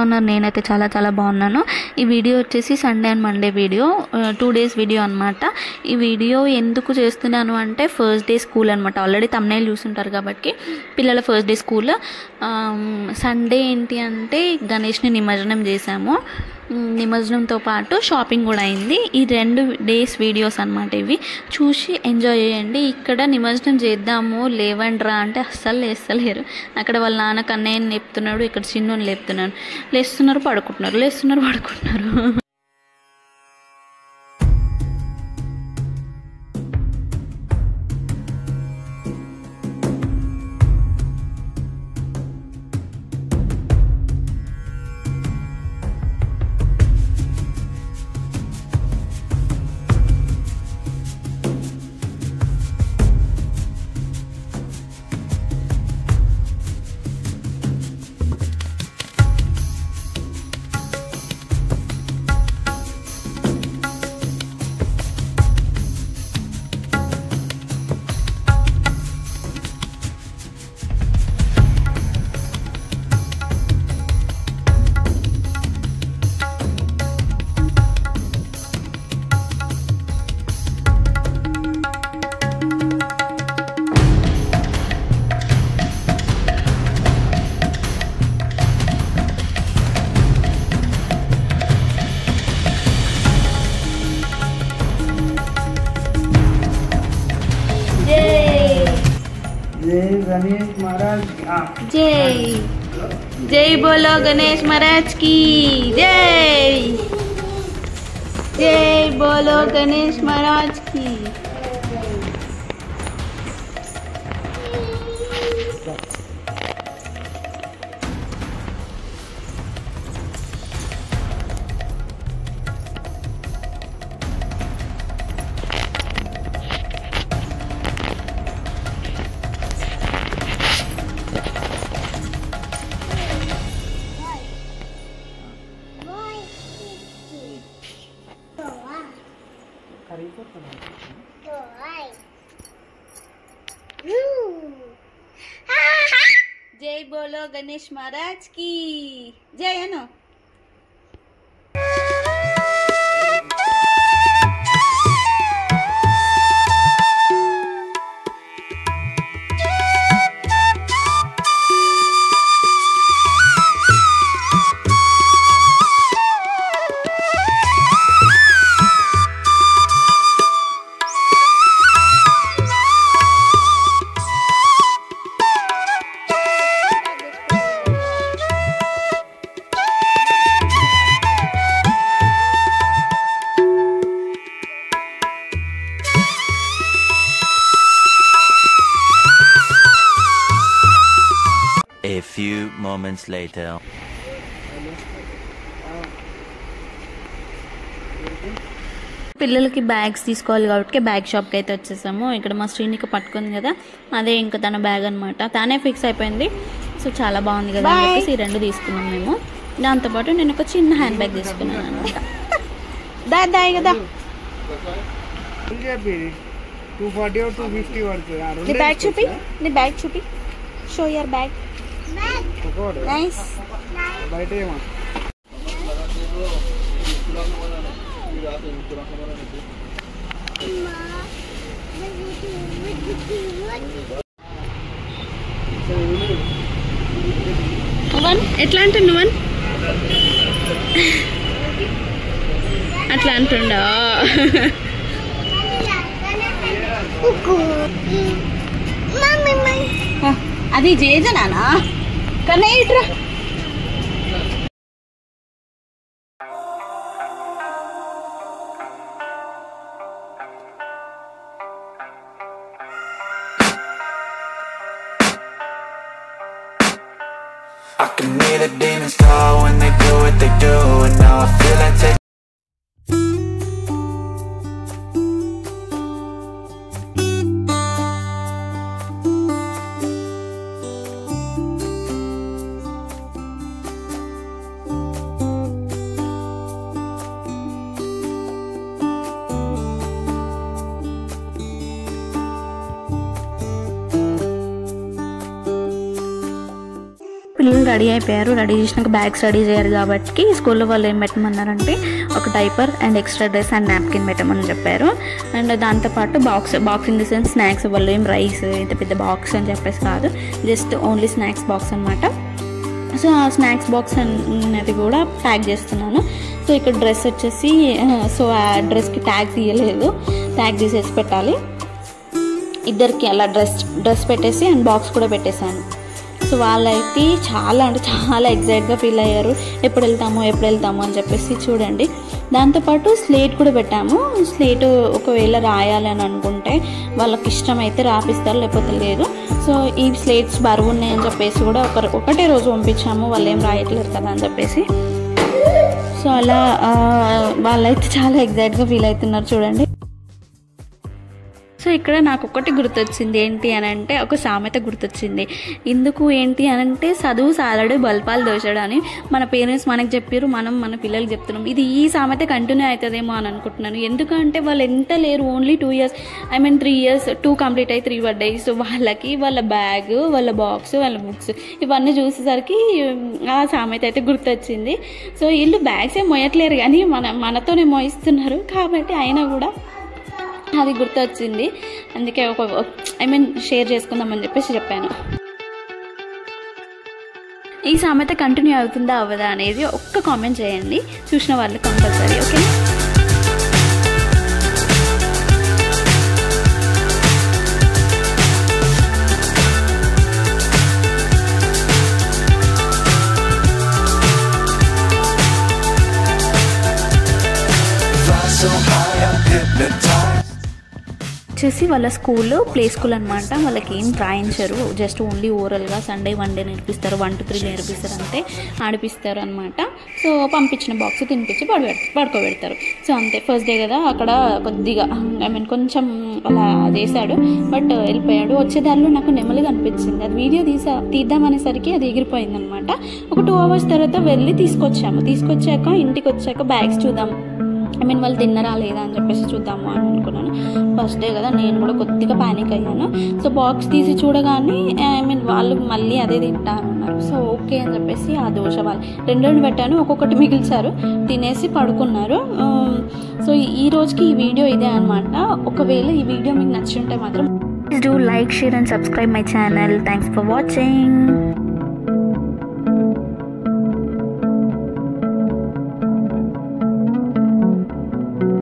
ఉన్నారు? నేనైతే చాలా చాలా బాగున్నాను. ఈ వీడియో వచ్చేసి Sunday and Monday video, 2 days video అనమాట. ఈ వీడియో ఎందుకు చేస్తున్నాను అంటే ఫస్ట్ డే స్కూల్ అనమాట. ఆల్రెడీ తమ్నైల్ చూస్తుంటారు కాబట్టి పిల్లల ఫస్ట్ డే స్కూల్. సండే ఏంటి అంటే గణేష్ని నిమజ్జనం చేశాము. నిమజ్జనంతో పాటు షాపింగ్ కూడా అయింది. ఈ 2 డేస్ వీడియోస్ అనమాట. ఇవి చూసి ఎంజాయ్ చేయండి. ఇక్కడ నిమజ్జనం చేద్దాము లేవండ్రా అంటే అస్సలు లేస్తలేరు. అక్కడ వాళ్ళ నాన్న కన్నయ్యని లేపుతున్నాడు, ఇక్కడ చిన్నుని లేపుతున్నాడు. లేస్తున్నారు పడుకుంటున్నారు. गणेश महाराज जय जय बोलो गणेश महाराज की जय जय बोलो गणेश महाराज की। जय बोलो गणेश महाराज की जय है ना। A few moments later. పిల్లలకి బ్యాగ్స్ తీసుకోవాలి కాబట్టి బ్యాగ్ షాప్కి అయితే వచ్చేసాము. ఇక్కడ మా శ్రీనిక పట్టుకుంది కదా, అదే ఇంకా తన బ్యాగ్ అనమాట. తానే ఫిక్స్ అయిపోయింది. సో చాలా బాగుంది కదా అని చెప్పేసి ఈ 2 తీసుకున్నాం మేము. దాంతోపాటు నేను ఒక చిన్న హ్యాండ్ బ్యాగ్ తీసుకున్నాను అనమాట. దాదాయి కదా 240 और 250 వరకు. నీ బ్యాగ్ చూపి షో యువర్ బ్యాగ్. నైస్. బయట ఏమో ఎట్లా అంటుండు అట్లా అంటుండా. అది జేజనానా కన్నయ్య ఇట్రా. I can hear the demons call when they do what they do, and now I feel like taking. పిల్లలు రెడీ అయిపోయారు. రెడీ చేసినాక బ్యాగ్స్ రెడీ చేయాలి కాబట్టి స్కూల్లో వాళ్ళు ఏం పెట్టమన్నారంటే ఒక diaper and extra dress and napkin పెట్టమని చెప్పారు. అండ్ దాంతోపాటు box in the sense snacks. వాళ్ళు ఏం రైస్ ఇంత పెద్ద బాక్స్ అని చెప్పేసి కాదు, జస్ట్ ఓన్లీ స్నాక్స్ బాక్స్ అనమాట. సో ఆ స్నాక్స్ బాక్స్ అనేది కూడా ప్యాక్ చేస్తున్నాను. సో ఇక్కడ డ్రెస్ వచ్చేసి సో ఆ డ్రెస్కి ట్యాగ్ తీయలేదు, ట్యాగ్ తీసేసి పెట్టాలి. ఇద్దరికి అలా డ్రెస్ పెట్టేసి అండ్ బాక్స్ కూడా పెట్టేశాను. సో వాళ్ళైతే చాలా ఎగ్జైట్గా ఫీల్ అయ్యారు, ఎప్పుడు వెళ్తాము అని చెప్పేసి. చూడండి, దాంతోపాటు స్లేట్ కూడా పెట్టాము. స్లేట్ ఒకవేళ రాయాలి అని అనుకుంటే వాళ్ళకి ఇష్టమైతే రాపిస్తారు, లేకపోతే లేదు. సో ఈ స్లేట్స్ బరువు ఉన్నాయని చెప్పేసి కూడా ఒకటే రోజు పంపించాము, వాళ్ళు ఏం రాయట్లేదు కదా అని చెప్పేసి. సో అలా వాళ్ళైతే చాలా ఎగ్జైట్గా ఫీల్ అవుతున్నారు చూడండి. సో ఇక్కడ నాకు ఒకటి గుర్తొచ్చింది, ఏంటి అని అంటే ఒక సామెత గుర్తొచ్చింది. ఎందుకు ఏంటి అని అంటే చదువు సాలడు బల్పాలు దోచాడు అని మన పేరెంట్స్ మనకు చెప్పారు, మనం మన పిల్లలకి చెప్తున్నాం. ఇది ఈ సామెత కంటిన్యూ అవుతుందేమో అని అనుకుంటున్నాను. ఎందుకంటే వాళ్ళు ఎంత లేరు, ఓన్లీ 2 years, 3 years, 2 కంప్లీట్ అయ్యి 3 పడ్డాయి. సో వాళ్ళకి వాళ్ళ బ్యాగ్, వాళ్ళ బాక్స్, వాళ్ళ బుక్స్ ఇవన్నీ చూసేసరికి ఆ సామెత అయితే గుర్తొచ్చింది. సో వీళ్ళు బ్యాగ్స్ ఏం మోయట్లేరు కానీ మనతోనే మోయిస్తున్నారు కాబట్టి అయినా కూడా అది గుర్తొచ్చింది. అందుకే షేర్ చేసుకుందామని చెప్పేసి చెప్పాను. ఈ సామెత కంటిన్యూ అవుతుందా అవ్వదా అనేది ఒక్క కామెంట్ చేయండి, చూసిన వాళ్ళు కంపల్సరీ. ఓకే, వచ్చేసి వాళ్ళ స్కూల్ ప్లే స్కూల్ అనమాట. వాళ్ళకి ఏం రాయించరు, జస్ట్ ఓన్లీ ఓరల్గా సండే 1 day నేర్పిస్తారు, 1 to 3 నేర్పిస్తారు, అంతే ఆడిపిస్తారు అనమాట. సో పంపించిన బాక్స్ తినిపించి పడుకోబెడతారు. సో అంతే, ఫస్ట్ డే కదా, అక్కడ కొద్దిగా కొంచెం అలా చేశాడు, బట్ వెళ్ళిపోయాడు. వచ్చేదారిలో నాకు నెమ్మదిగా అనిపించింది, అది వీడియో తీద్దామనేసరికి అది ఎగిరిపోయింది అనమాట. ఒక 2 hours తర్వాత వెళ్ళి తీసుకొచ్చాక ఇంటికి వచ్చాక బ్యాగ్స్ చూద్దాం, వాళ్ళు తిన్నరా లేదా అని చెప్పేసి చూద్దాము అని అనుకున్నాను. ఫస్ట్ డే కదా, నేను కూడా కొద్దిగా ప్యానిక్ అయ్యాను. సో బాక్స్ తీసి చూడగానే వాళ్ళు మళ్ళీ అదే తింటారన్నారు. సో ఓకే అని చెప్పేసి ఆ దోశ వాళ్ళు 2 పెట్టాను, ఒక్కొక్కటి మిగిల్చారు, తినేసి పడుకున్నారు. సో ఈ రోజుకి ఈ వీడియో ఇదే అనమాట. ఒకవేళ ఈ వీడియో మీకు నచ్చి ఉంటే మాత్రం please do like, share and subscribe my channel. Thanks for watching.